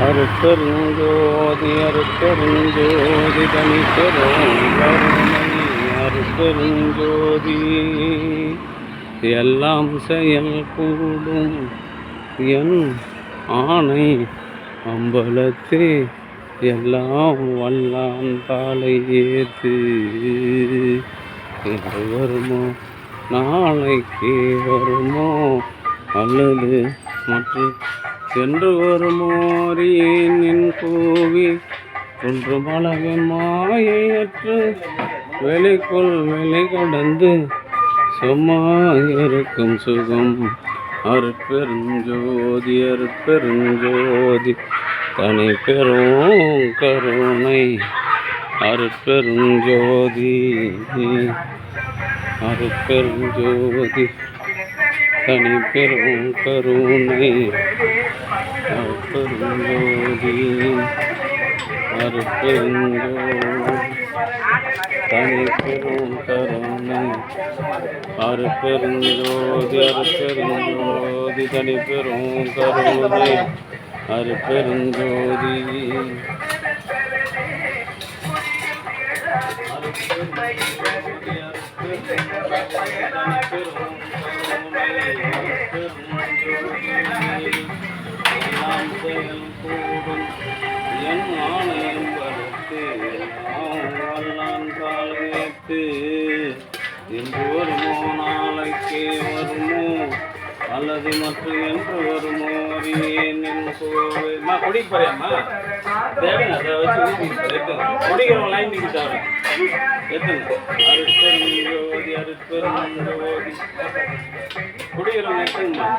அருட்பெருஞ்சோதி அருட்பெருஞ்சோதி தனிப்பெரும் கருணை அருட்பெருஞ்சோதி. எல்லாம் செயல் கூடும் என் ஆணை அம்பலத்தே எல்லாம் வல்லான் தாளை ஏத்து. என்று வருமோ நாளைக்கு வருமோ அல்லது மற்ற என்று வருமோரியேன் கூவி ஒன்றும் அளவின் மாயையற்று வெளிக்குள் வெளி கடந்து சும்மா இருக்கும் சுகம். அருட்பெருஞ்சோதி அருட்பெருஞ்சோதி தனி பெரும் கருணை அருட்பெருஞ்சோதி அருட்பெருஞ்சோதி தனி பெரும் கருணை அருட்பெருஞ்சோதி அருட்பெருஞ்சோதி தனி பெரும் கருணை அருட்பெருஞ்சோதி அருட்பெருஞ்சோதி தனி பெரும் கருணை அருட்பெருஞ்சோதி. என் ஆணையம் வளர்த்து வல்லான் காலத்து. என்று வருமோ நாளைக்கு வருமோ அல்லது மற்ற என்று வருமோ அறியேன் கோவில்மா குடிக்க போறியாம்மா தேவைங்க அதை வச்சு எத்துங்க குடிக்கிறவங்க லைன் நிற்க தேவை எத்துங்க. அருட்பெருஞ்சோதி அருட்பெருஞ்சோதி குடிக்கிறவங்க எத்துங்கம்மா.